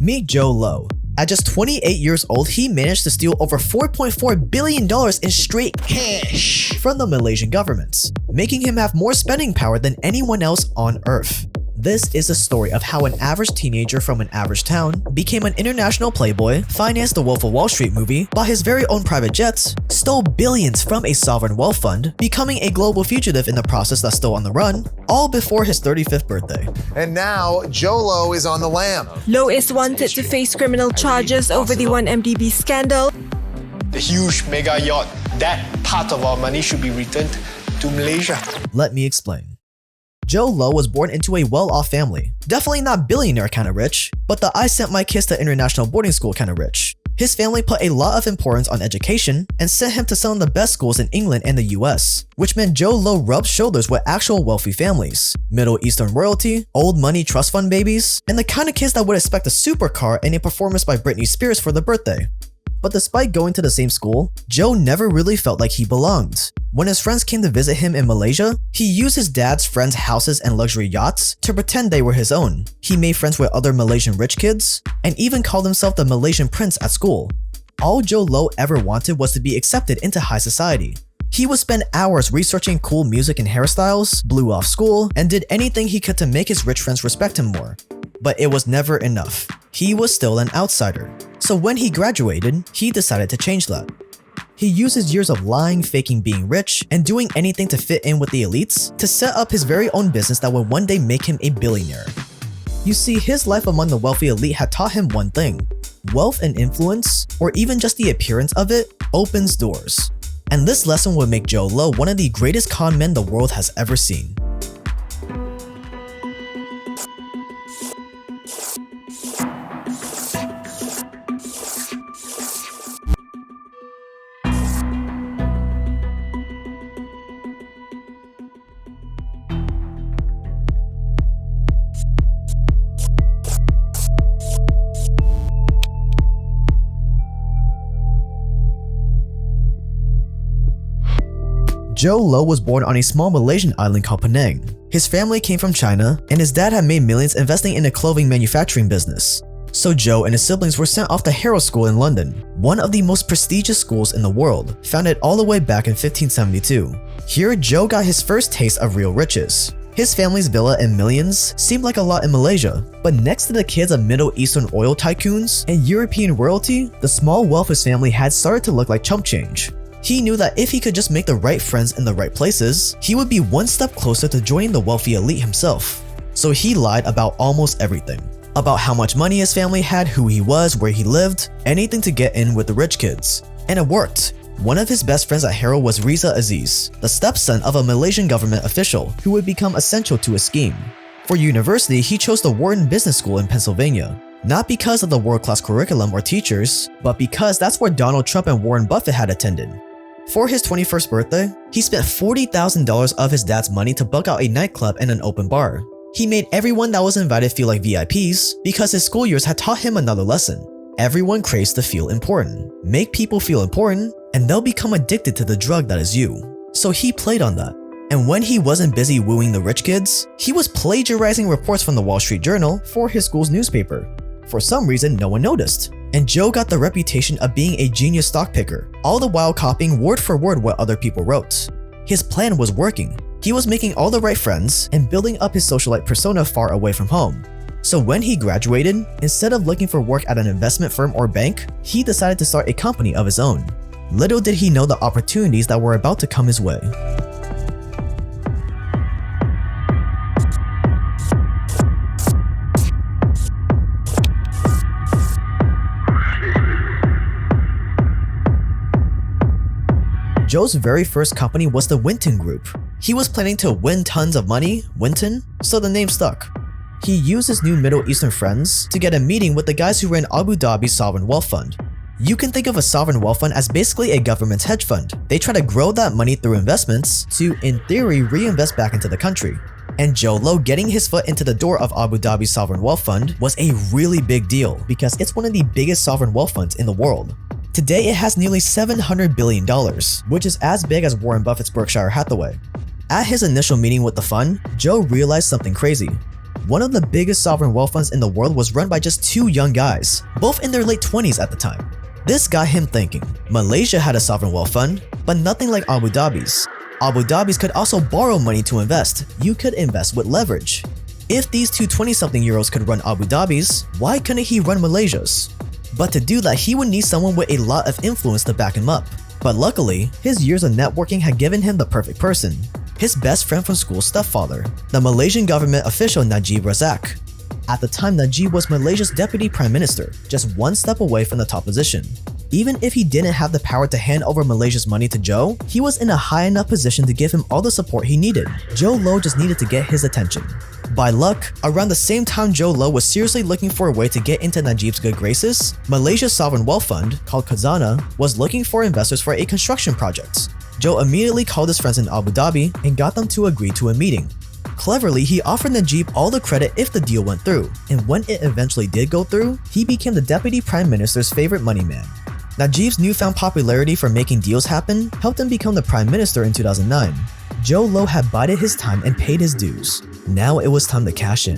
Meet Joe Low. At just 28 years old, he managed to steal over $4.4 billion in straight cash from the Malaysian government, making him have more spending power than anyone else on Earth. This is a story of how an average teenager from an average town became an international playboy, financed the Wolf of Wall Street movie, bought his very own private jets, stole billions from a sovereign wealth fund, becoming a global fugitive in the process that's still on the run, all before his 35th birthday. And now, Joe Low is on the lam. Low is wanted to face criminal charges over the 1MDB scandal. The huge mega yacht, that part of our money should be returned to Malaysia. Let me explain. Joe Low was born into a well-off family. Definitely not billionaire kind of rich, but the I sent my kids to international boarding school kind of rich. His family put a lot of importance on education and sent him to some of the best schools in England and the US, which meant Joe Low rubbed shoulders with actual wealthy families, Middle Eastern royalty, old money trust fund babies, and the kind of kids that would expect a supercar and a performance by Britney Spears for their birthday. But despite going to the same school, Joe never really felt like he belonged. When his friends came to visit him in Malaysia, he used his dad's friends' houses and luxury yachts to pretend they were his own. He made friends with other Malaysian rich kids, and even called himself the Malaysian prince at school. All Joe Low ever wanted was to be accepted into high society. He would spend hours researching cool music and hairstyles, blew off school, and did anything he could to make his rich friends respect him more. But it was never enough. He was still an outsider. So when he graduated, he decided to change that. He used his years of lying, faking being rich, and doing anything to fit in with the elites to set up his very own business that would one day make him a billionaire. You see, his life among the wealthy elite had taught him one thing: wealth and influence, or even just the appearance of it, opens doors. And this lesson would make Joe Low one of the greatest con men the world has ever seen. Joe Low was born on a small Malaysian island called Penang. His family came from China, and his dad had made millions investing in a clothing manufacturing business. So Joe and his siblings were sent off to Harrow School in London, one of the most prestigious schools in the world, founded all the way back in 1572. Here, Joe got his first taste of real riches. His family's villa and millions seemed like a lot in Malaysia, but next to the kids of Middle Eastern oil tycoons and European royalty, the small wealth his family had started to look like chump change. He knew that if he could just make the right friends in the right places, he would be one step closer to joining the wealthy elite himself. So he lied about almost everything. About how much money his family had, who he was, where he lived, anything to get in with the rich kids. And it worked. One of his best friends at Harrow was Riza Aziz, the stepson of a Malaysian government official who would become essential to his scheme. For university, he chose the Wharton Business School in Pennsylvania. Not because of the world-class curriculum or teachers, but because that's where Donald Trump and Warren Buffett had attended. For his 21st birthday, he spent $40,000 of his dad's money to book out a nightclub and an open bar. He made everyone that was invited feel like VIPs because his school years had taught him another lesson. Everyone craves to feel important. Make people feel important, and they'll become addicted to the drug that is you. So he played on that. And when he wasn't busy wooing the rich kids, he was plagiarizing reports from the Wall Street Journal for his school's newspaper. For some reason, no one noticed. And Joe got the reputation of being a genius stock picker, all the while copying word for word what other people wrote. His plan was working. He was making all the right friends and building up his socialite persona far away from home. So when he graduated, instead of looking for work at an investment firm or bank, he decided to start a company of his own. Little did he know the opportunities that were about to come his way. Joe's very first company was the Winton Group. He was planning to win tons of money, Winton, so the name stuck. He used his new Middle Eastern friends to get a meeting with the guys who ran Abu Dhabi's Sovereign Wealth Fund. You can think of a sovereign wealth fund as basically a government's hedge fund. They try to grow that money through investments to, in theory, reinvest back into the country. And Joe Low getting his foot into the door of Abu Dhabi's Sovereign Wealth Fund was a really big deal because it's one of the biggest sovereign wealth funds in the world. Today, it has nearly $700 billion, which is as big as Warren Buffett's Berkshire Hathaway. At his initial meeting with the fund, Joe realized something crazy. One of the biggest sovereign wealth funds in the world was run by just two young guys, both in their late 20s at the time. This got him thinking. Malaysia had a sovereign wealth fund, but nothing like Abu Dhabi's. Abu Dhabi's could also borrow money to invest. You could invest with leverage. If these two 20-something Euros could run Abu Dhabi's, why couldn't he run Malaysia's? But to do that, he would need someone with a lot of influence to back him up. But luckily, his years of networking had given him the perfect person. His best friend from school's stepfather, the Malaysian government official Najib Razak. At the time, Najib was Malaysia's deputy prime minister, just one step away from the top position. Even if he didn't have the power to hand over Malaysia's money to Zhou, he was in a high enough position to give him all the support he needed. Zhou Luo just needed to get his attention. By luck, around the same time Zhou Luo was seriously looking for a way to get into Najib's good graces, Malaysia's sovereign wealth fund, called Khazanah, was looking for investors for a construction project. Zhou immediately called his friends in Abu Dhabi and got them to agree to a meeting. Cleverly, he offered Najib all the credit if the deal went through, and when it eventually did go through, he became the deputy prime minister's favorite money man. Najib's newfound popularity for making deals happen helped him become the prime minister in 2009. Zhou Luo had bided his time and paid his dues. Now it was time to cash in.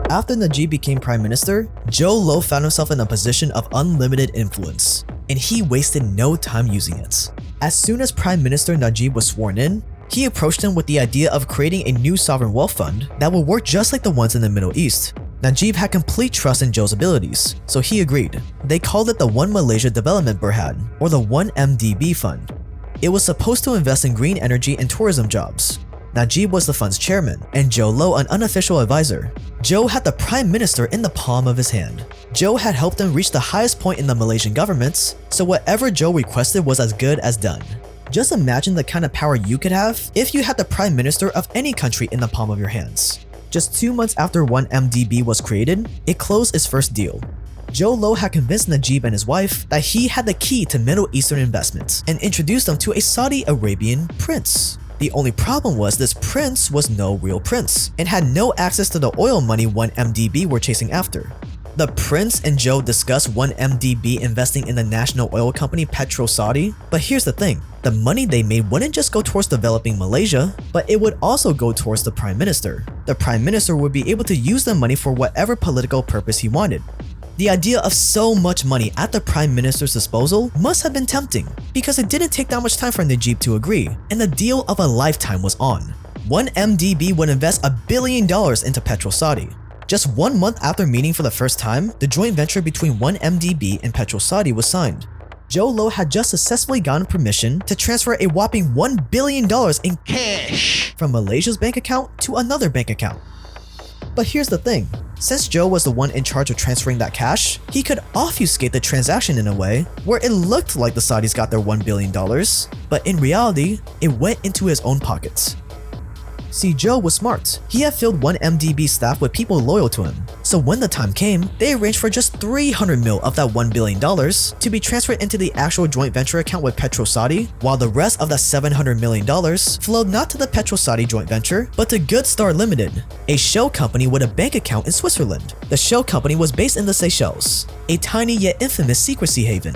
After Najib became prime minister, Zhou Luo found himself in a position of unlimited influence, and he wasted no time using it. As soon as Prime Minister Najib was sworn in, he approached him with the idea of creating a new sovereign wealth fund that would work just like the ones in the Middle East. Najib had complete trust in Zhou's abilities, so he agreed. They called it the One Malaysia Development Berhad, or the 1MDB Fund. It was supposed to invest in green energy and tourism jobs. Najib was the fund's chairman, and Zhou Luo an unofficial advisor. Zhou had the prime minister in the palm of his hand. Zhou had helped him reach the highest point in the Malaysian government, so whatever Zhou requested was as good as done. Just imagine the kind of power you could have if you had the prime minister of any country in the palm of your hands. Just 2 months after 1MDB was created, it closed its first deal. Zhou Luo had convinced Najib and his wife that he had the key to Middle Eastern investments and introduced them to a Saudi Arabian prince. The only problem was this prince was no real prince and had no access to the oil money 1MDB were chasing after. The prince and Zhou discussed 1MDB investing in the national oil company Petro Saudi, but here's the thing, the money they made wouldn't just go towards developing Malaysia, but it would also go towards the prime minister. The prime minister would be able to use the money for whatever political purpose he wanted. The idea of so much money at the prime minister's disposal must have been tempting, because it didn't take that much time for Najib to agree, and the deal of a lifetime was on. 1MDB would invest $1 billion into Petro Saudi. Just 1 month after meeting for the first time, the joint venture between 1MDB and Petro Saudi was signed. Zhou Luo had just successfully gotten permission to transfer a whopping $1 billion in cash from Malaysia's bank account to another bank account. But here's the thing, since Zhou was the one in charge of transferring that cash, he could obfuscate the transaction in a way where it looked like the Saudis got their $1 billion, but in reality, it went into his own pockets. See, Zhou was smart. He had filled 1MDB staff with people loyal to him. So when the time came, they arranged for just 300 mil of that $1 billion to be transferred into the actual joint venture account with Petro Saudi, while the rest of that $700 million flowed not to the Petro Saudi joint venture, but to Goodstar Limited, a shell company with a bank account in Switzerland. The shell company was based in the Seychelles, a tiny yet infamous secrecy haven.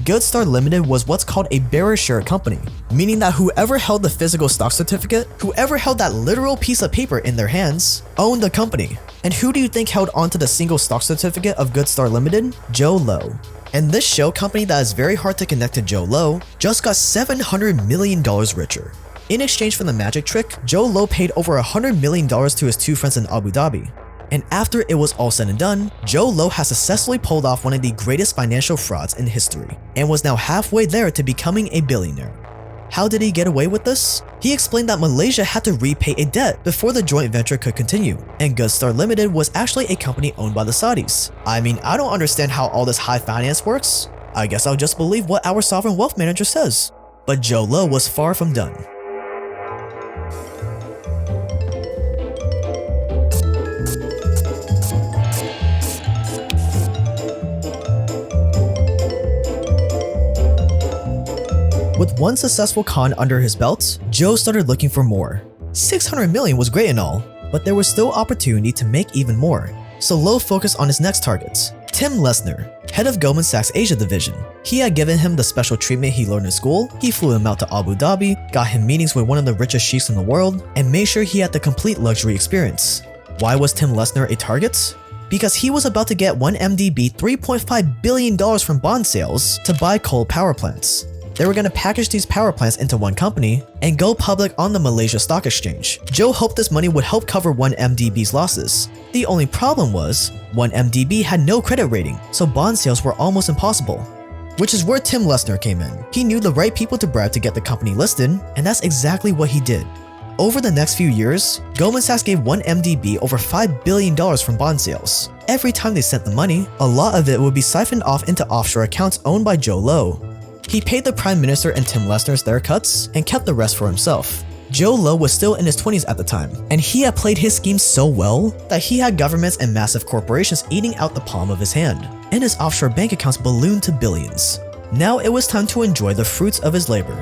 Goodstar Limited was what's called a bearer share company, meaning that whoever held the physical stock certificate, whoever held that literal piece of paper in their hands, owned the company. And who do you think held onto the single stock certificate of Goodstar Limited? Zhou Luo. And this shell company that is very hard to connect to Zhou Luo just got $700 million richer. In exchange for the magic trick, Zhou Luo paid over $100 million to his two friends in Abu Dhabi. And after it was all said and done, Zhou Luo has successfully pulled off one of the greatest financial frauds in history, and was now halfway there to becoming a billionaire. How did he get away with this? He explained that Malaysia had to repay a debt before the joint venture could continue, and Goodstar Limited was actually a company owned by the Saudis. I mean, I don't understand how all this high finance works. I guess I'll just believe what our sovereign wealth manager says. But Zhou Luo was far from done. With one successful con under his belt, Zhou started looking for more. 600 million was great and all, but there was still opportunity to make even more. so Lowe focused on his next targets. Tim Lesner, head of Goldman Sachs Asia division. He had given him the special treatment he learned in school, he flew him out to Abu Dhabi, got him meetings with one of the richest sheikhs in the world, and made sure he had the complete luxury experience. Why was Tim Lesner a target? Because he was about to get 1MDB $3.5 billion from bond sales to buy coal power plants. They were going to package these power plants into one company and go public on the Malaysia Stock Exchange. Joe hoped this money would help cover 1MDB's losses. The only problem was, 1MDB had no credit rating, so bond sales were almost impossible. Which is where Tim Lesner came in. He knew the right people to bribe to get the company listed, and that's exactly what he did. Over the next few years, Goldman Sachs gave 1MDB over $5 billion from bond sales. Every time they sent the money, a lot of it would be siphoned off into offshore accounts owned by Joe Lowe. He paid the Prime Minister and Tim Lesner their cuts and kept the rest for himself. Joe Lowe was still in his 20s at the time, and he had played his scheme so well that he had governments and massive corporations eating out the palm of his hand, and his offshore bank accounts ballooned to billions. Now it was time to enjoy the fruits of his labor.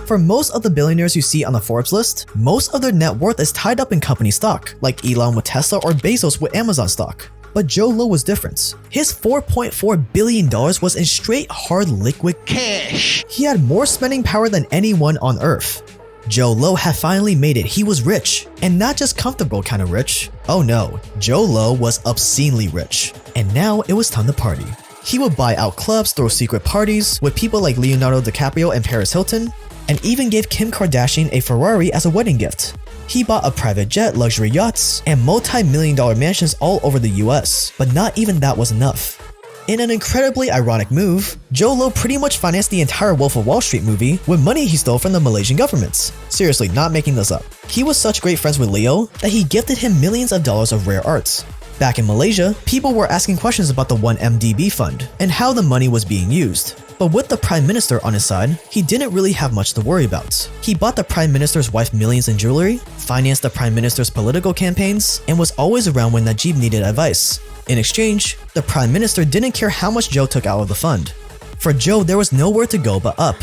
For most of the billionaires you see on the Forbes list, most of their net worth is tied up in company stock, like Elon with Tesla or Bezos with Amazon stock. But Joe Lowe was different. His $4.4 billion was in straight hard liquid cash. He had more spending power than anyone on earth. Joe Lowe had finally made it. He was rich, and not just comfortable kind of rich. Oh no, Joe Lowe was obscenely rich, and now it was time to party. He would buy out clubs, throw secret parties with people like Leonardo DiCaprio and Paris Hilton, and even gave Kim Kardashian a Ferrari as a wedding gift. He bought a private jet, luxury yachts, and multi-million-dollar mansions all over the US, but not even that was enough. In an incredibly ironic move, Joe Lowe pretty much financed the entire Wolf of Wall Street movie with money he stole from the Malaysian governments. Seriously, not making this up. He was such great friends with Leo that he gifted him millions of dollars of rare arts. Back in Malaysia, people were asking questions about the 1MDB fund and how the money was being used. But with the Prime Minister on his side, he didn't really have much to worry about. He bought the Prime Minister's wife millions in jewelry, financed the Prime Minister's political campaigns, and was always around when Najib needed advice. In exchange, the Prime Minister didn't care how much Joe took out of the fund. For Joe, there was nowhere to go but up.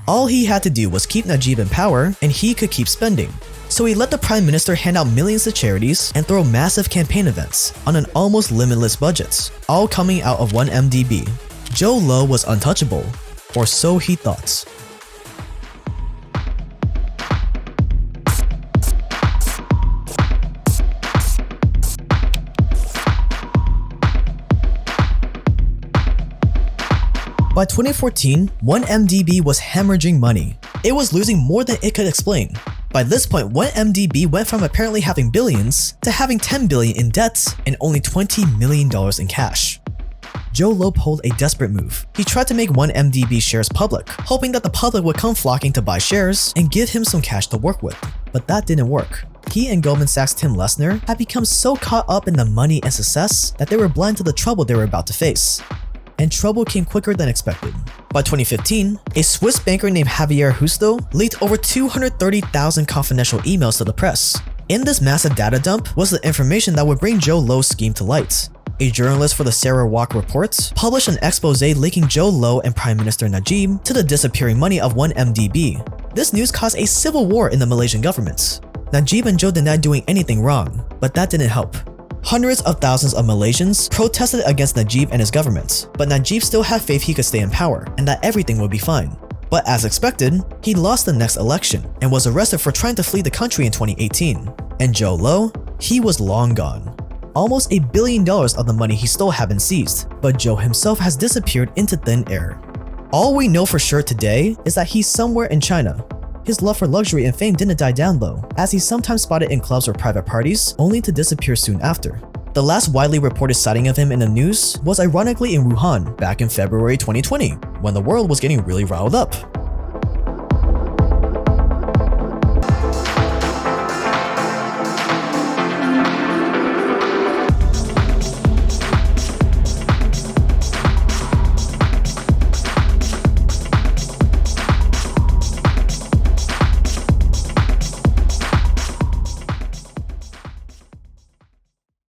All he had to do was keep Najib in power, and he could keep spending. So he let the Prime Minister hand out millions to charities and throw massive campaign events on an almost limitless budget, all coming out of 1MDB. Joe Lowe was untouchable, or so he thought. By 2014, 1MDB was hemorrhaging money. It was losing more than it could explain. By this point, 1MDB went from apparently having billions to having $10 billion in debts and only $20 million in cash. Joe Lowe pulled a desperate move. He tried to make 1MDB shares public, hoping that the public would come flocking to buy shares and give him some cash to work with. But that didn't work. He and Goldman Sachs' Tim Lesner had become so caught up in the money and success that they were blind to the trouble they were about to face. And trouble came quicker than expected. By 2015, a Swiss banker named Javier Justo leaked over 230,000 confidential emails to the press. In this massive data dump was the information that would bring Joe Lowe's scheme to light. A journalist for the Sarawak Reports published an expose linking Joe Lowe and Prime Minister Najib to the disappearing money of 1MDB. This news caused a civil war in the Malaysian government. Najib and Joe denied doing anything wrong, but that didn't help. Hundreds of thousands of Malaysians protested against Najib and his government, but Najib still had faith he could stay in power and that everything would be fine. But as expected, he lost the next election and was arrested for trying to flee the country in 2018. And Joe Lowe, he was long gone. Almost $1 billion of the money he stole had been seized, but Joe himself has disappeared into thin air. All we know for sure today is that he's somewhere in China. His love for luxury and fame didn't die down though, as he's sometimes spotted in clubs or private parties, only to disappear soon after. The last widely reported sighting of him in the news was ironically in Wuhan back in February 2020, when the world was getting really riled up.